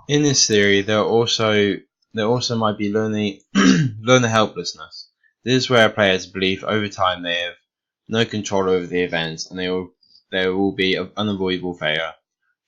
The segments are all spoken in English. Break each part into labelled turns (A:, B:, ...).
A: In this theory, there also might be learner helplessness. This is where players believe over time they have no control over the events and there will be an unavoidable failure.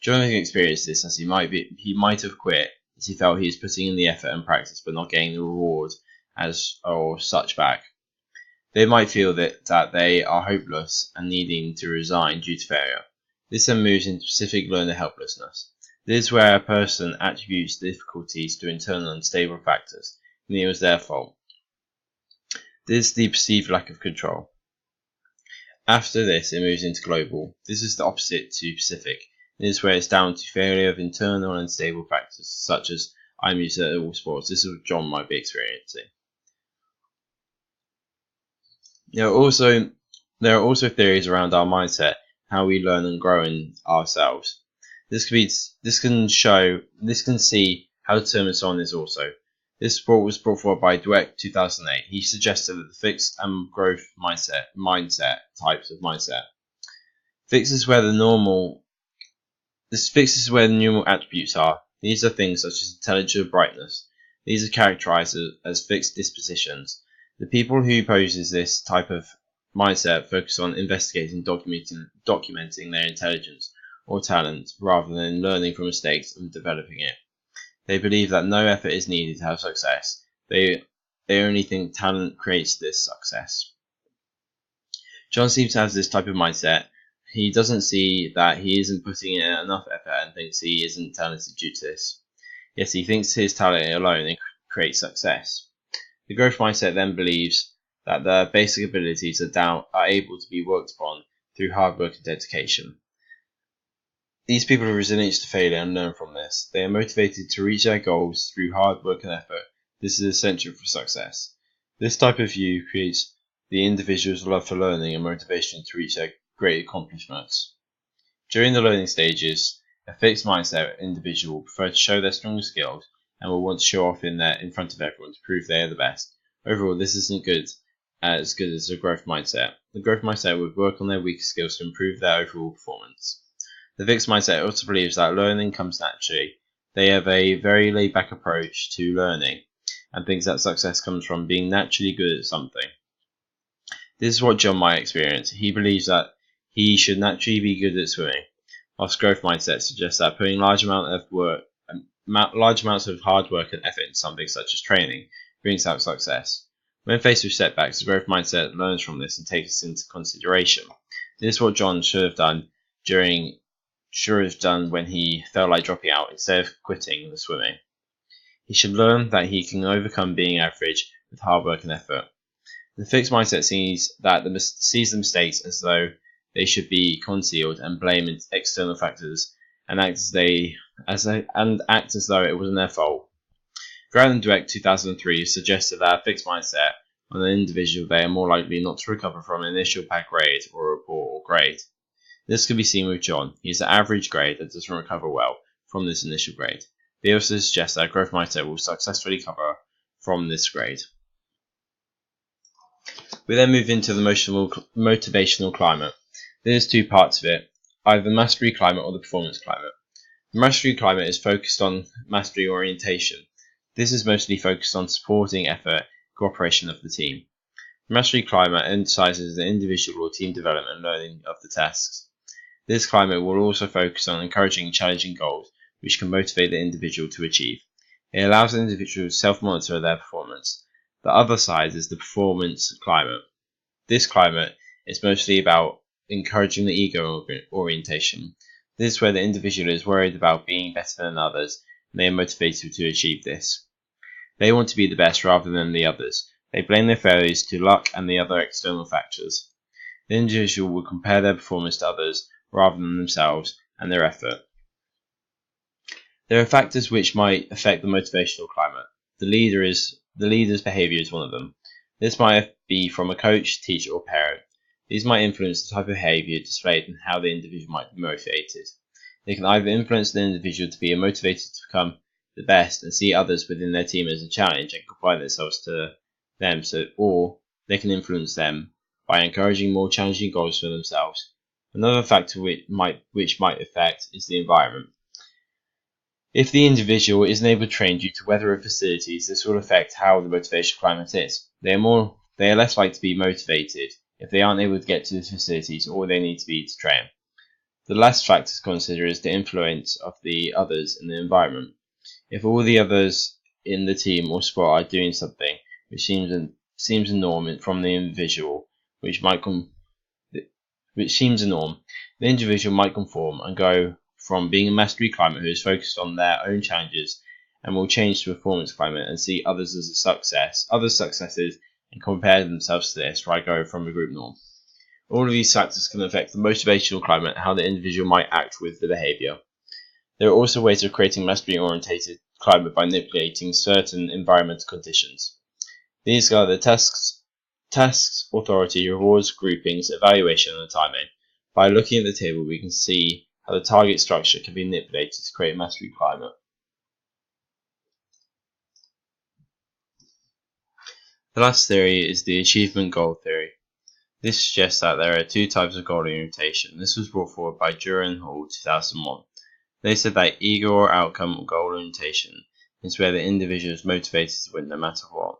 A: Jonathan experienced this as he might have quit as he felt he was putting in the effort and practice but not getting the reward as or such back. They might feel that they are hopeless and needing to resign due to failure. This then moves into specific learner helplessness. This is where a person attributes difficulties to internal unstable factors, and it was their fault. This is the perceived lack of control. After this, it moves into global. This is the opposite to specific. This is where it's down to failure of internal and unstable factors, such as I'm used at all sports. This is what John might be experiencing. There are also theories around our mindset, how we learn and grow in ourselves. This can see how determined someone is also. This was brought forward by Dweck 2008. He suggested that the fixed and growth mindset types of mindset. Fixes where the normal attributes are. These are things such as intelligence and brightness. These are characterized as fixed dispositions. The people who poses this type of mindset focus on investigating, documenting their intelligence or talent rather than learning from mistakes and developing it. They believe that no effort is needed to have success. They only think talent creates this success. John seems to have this type of mindset. He doesn't see that he isn't putting in enough effort and thinks he isn't talented due to this. Yes, he thinks his talent alone creates success. The growth mindset then believes that their basic abilities are able to be worked upon through hard work and dedication. These people are resilient to failure and learn from this. They are motivated to reach their goals through hard work and effort. This is essential for success. This type of view creates the individual's love for learning and motivation to reach their great accomplishments. During the learning stages, a fixed mindset individual will prefer to show their strongest skills and will want to show off in front of everyone to prove they are the best. Overall, this isn't as good as a growth mindset. The growth mindset would work on their weaker skills to improve their overall performance. The fixed mindset also believes that learning comes naturally. They have a very laid-back approach to learning and thinks that success comes from being naturally good at something. This is what John might experience. He believes that he should naturally be good at swimming, whilst growth mindset suggests that putting large amounts of hard work and effort into something such as training brings out success. When faced with setbacks, the growth mindset learns from this and takes this into consideration. This is what John should have done when he felt like dropping out instead of quitting the swimming. He should learn that he can overcome being average with hard work and effort. The fixed mindset sees the mistakes as though they should be concealed and blame external factors and act as though it wasn't their fault. Grant and Dweck 2003 suggested that a fixed mindset on an individual they are more likely not to recover from an initial bad grade or a poor grade. This can be seen with John. He has an average grade that doesn't recover well from this initial grade. They also suggest that a growth mindset will successfully recover from this grade. We then move into the motivational climate. There's two parts of it, either the mastery climate or the performance climate. The mastery climate is focused on mastery orientation. This is mostly focused on supporting effort, cooperation of the team. The mastery climate emphasizes the individual or team development and learning of the tasks. This climate will also focus on encouraging and challenging goals, which can motivate the individual to achieve. It allows the individual to self-monitor their performance. The other side is the performance climate. This climate is mostly about encouraging the ego orientation. This is where the individual is worried about being better than others, and they are motivated to achieve this. They want to be the best rather than the others. They blame their failures to luck and the other external factors. The individual will compare their performance to others rather than themselves and their effort. There are factors which might affect the motivational climate. The leader's behavior is one of them. This might be from a coach, teacher, or parent. These might influence the type of behavior displayed and how the individual might be motivated. They can either influence the individual to be motivated to become the best and see others within their team as a challenge and comply themselves to them, or they can influence them by encouraging more challenging goals for themselves. Another factor which might affect is the environment. If the individual isn't able to train due to weather or facilities, this will affect how the motivation climate is. They are less likely to be motivated if they aren't able to get to the facilities or they need to be to train. The last factor to consider is the influence of the others in the environment. If all the others in the team or squad are doing something which seems a norm from the individual, which seems a norm, the individual might conform and go from being a mastery climber who is focused on their own challenges and will change to a performance climber and see others as a success, other successes, and compare themselves to this, right? Go from a group norm. All of these factors can affect the motivational climate and how the individual might act with the behavior. There are also ways of creating mastery-orientated climate by manipulating certain environmental conditions. These are the tasks, authority, rewards, groupings, evaluation, and the timing. By looking at the table, we can see how the target structure can be manipulated to create a mastery climate. The last theory is the achievement goal theory. This suggests that there are two types of goal orientation. This was brought forward by Durer and Hall 2001. They said that ego or outcome or goal orientation is where the individual is motivated to win no matter what.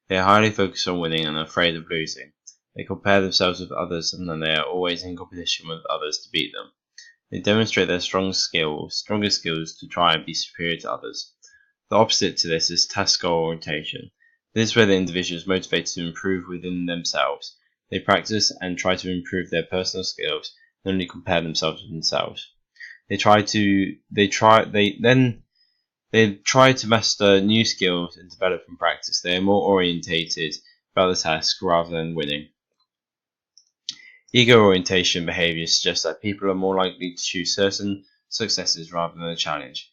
A: They are highly focused on winning and afraid of losing. They compare themselves with others and then they are always in competition with others to beat them. They demonstrate their stronger skills to try and be superior to others. The opposite to this is task goal orientation. This is where the individual is motivated to improve within themselves. They practice and try to improve their personal skills and only compare themselves with themselves. They try to master new skills and develop and practice. They are more orientated about the task rather than winning. Ego orientation behavior suggests that people are more likely to choose certain successes rather than a challenge.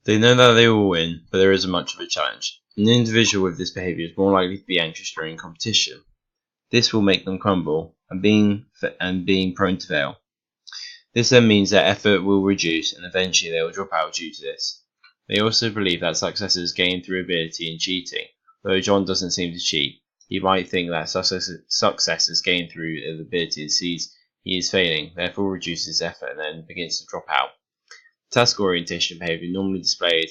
A: They know that they will win, but there isn't much of a challenge. An individual with this behavior is more likely to be anxious during competition. This will make them crumble and being prone to fail. This then means their effort will reduce and eventually they will drop out due to this. They also believe that success is gained through ability and cheating. Though John doesn't seem to cheat, he might think that success is gained through the ability and sees he is failing, therefore reduces effort and then begins to drop out. Task orientation behavior normally displayed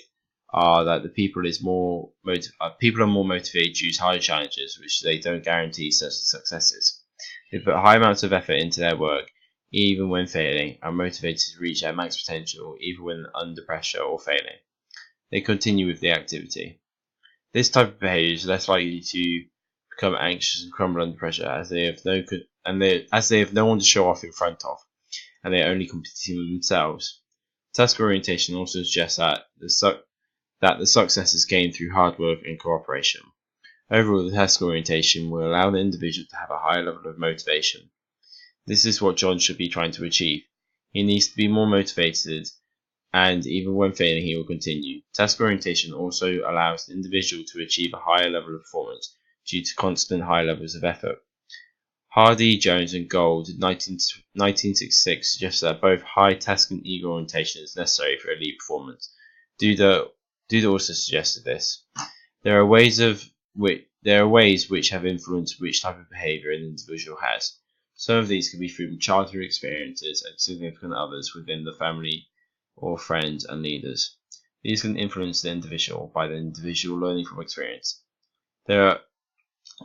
A: are that the people are more motivated to choose higher challenges, which they don't guarantee such successes. They put high amounts of effort into their work, even when failing, and motivated to reach their max potential, even when under pressure or failing. They continue with the activity. This type of behavior is less likely to become anxious and crumble under pressure, as they have no one to show off in front of, and they are only competing with themselves. Task orientation also suggests that the success is gained through hard work and cooperation. Overall, the task orientation will allow the individual to have a higher level of motivation. This is what John should be trying to achieve. He needs to be more motivated, and even when failing, he will continue. Task orientation also allows the individual to achieve a higher level of performance due to constant high levels of effort. Hardy, Jones, and Gold in 1966 suggested that both high task and ego orientation is necessary for elite performance. Duda also suggested this. There are ways which have influenced which type of behavior an individual has. Some of these can be through childhood experiences and significant others within the family or friends and leaders. These can influence the individual by the individual learning from experience. There are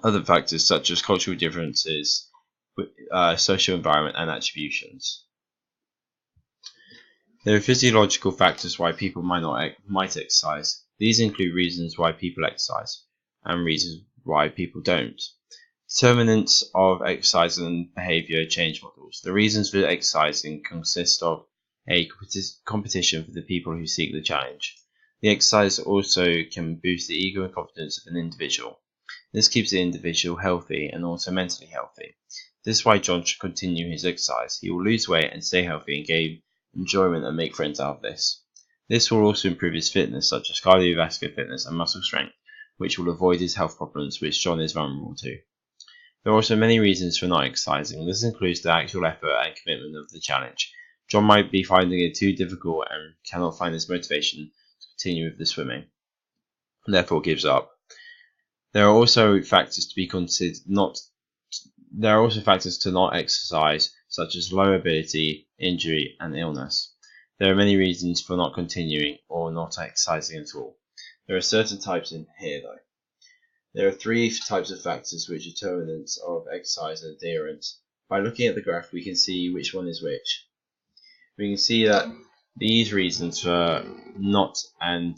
A: other factors such as cultural differences, social environment, and attributions. There are physiological factors why people might exercise. These include reasons why people exercise and reasons why people don't. Determinants of exercise and behavior change models. The reasons for exercising consist of a competition for the people who seek the challenge. The exercise also can boost the ego and confidence of an individual. This keeps the individual healthy and also mentally healthy. This is why John should continue his exercise. He will lose weight and stay healthy and gain enjoyment and make friends out of this. This will also improve his fitness, such as cardiovascular fitness and muscle strength, which will avoid his health problems which John is vulnerable to. There are also many reasons for not exercising. This includes the actual effort and commitment of the challenge. John might be finding it too difficult and cannot find his motivation to continue with the swimming, and therefore gives up. There are also factors to not exercise, such as low ability, injury, and illness. There are many reasons for not continuing or not exercising at all. There are certain types in here though. There are 3 types of factors which are determinants of exercise and adherence. By looking at the graph we can see which one is which. We can see that these reasons for not and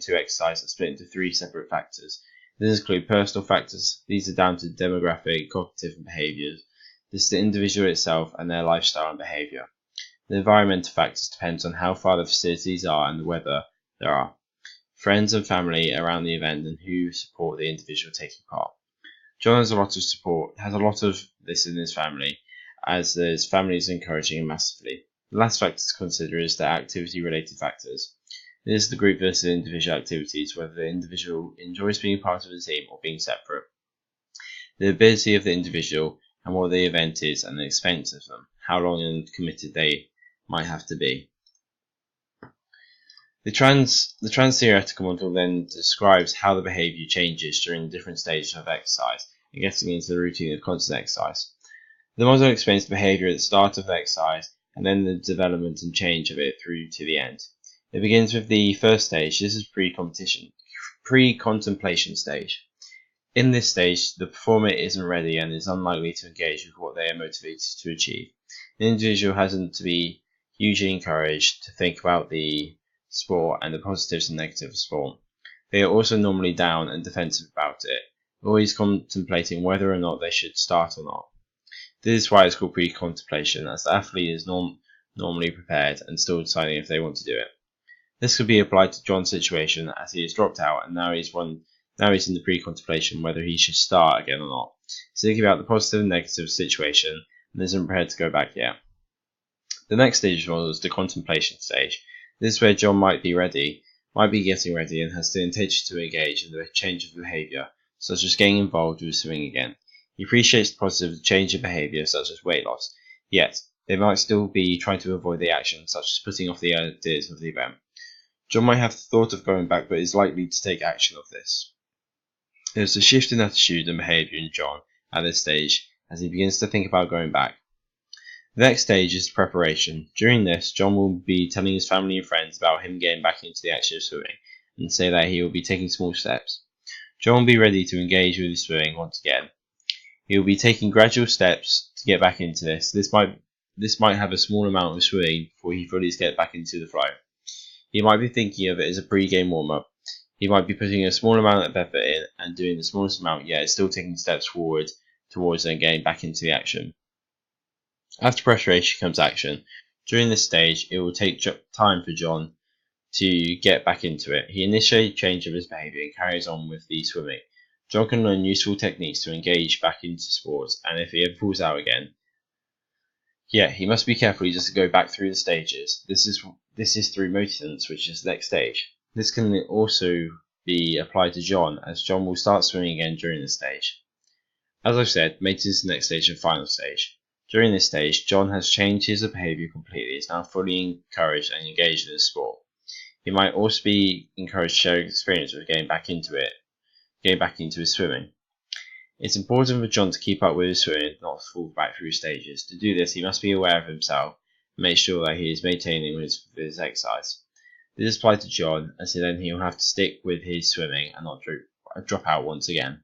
A: to exercise are split into 3 separate factors. These include personal factors. These are down to demographic, cognitive and behaviours. This is the individual itself and their lifestyle and behaviour. The environmental factors depend on how far the facilities are and the weather there are. Friends and family around the event and who support the individual taking part. John has a lot of this in his family, as his family is encouraging him massively. The last factor to consider is the activity-related factors. This is the group versus individual activities, whether the individual enjoys being part of a team or being separate. The ability of the individual and what the event is and the expense of them, how long and committed they might have to be. The trans theoretical model then describes how the behaviour changes during the different stages of exercise and getting into the routine of constant exercise. The model explains the behaviour at the start of the exercise and then the development and change of it through to the end. It begins with the first stage. This is pre-contemplation stage. In this stage, the performer isn't ready and is unlikely to engage with what they are motivated to achieve. The individual hasn't to be hugely encouraged to think about the sport and the positives and negatives of sport. They are also normally down and defensive about it, always contemplating whether or not they should start or not. This is why it's called pre-contemplation, as the athlete is normally prepared and still deciding if they want to do it. This could be applied to John's situation, as he has dropped out and now he's in the pre-contemplation whether he should start again or not. He's thinking about the positive and negative situation and isn't prepared to go back yet. The next stage of the model is the contemplation stage. This is where John might be getting ready and has the intention to engage in the change of behaviour, such as getting involved with swimming again. He appreciates the positive change of behaviour, such as weight loss, yet they might still be trying to avoid the action, such as putting off the ideas of the event. John might have the thought of going back, but is likely to take action of this. There is a shift in attitude and behaviour in John at this stage, as he begins to think about going back. The next stage is preparation. During this, John will be telling his family and friends about him getting back into the action of swimming, and say that he will be taking small steps. John will be ready to engage with his swimming once again. He will be taking gradual steps to get back into this. This might have a small amount of swimming before he fully gets back into the flow. He might be thinking of it as a pre-game warm-up. He might be putting a small amount of effort in and doing the smallest amount, yet still taking steps forward towards and getting back into the action. After preparation comes action. During this stage, it will take time for John to get back into it. He initiates change of his behaviour and carries on with the swimming. John can learn useful techniques to engage back into sports, and if he ever falls out again, he must be careful he doesn't go back through the stages. This is through maintenance, which is the next stage. This can also be applied to John, as John will start swimming again during this stage. As I've said, maintenance is the next stage and final stage. During this stage, John has changed his behaviour completely. He is now fully encouraged and engaged in the sport. He might also be encouraged to share his experience with getting back into his swimming. It's important for John to keep up with his swimming and not fall back through stages. To do this, he must be aware of himself and make sure that he is maintaining his exercise. This is applied to John, as then he will have to stick with his swimming and not drop out once again.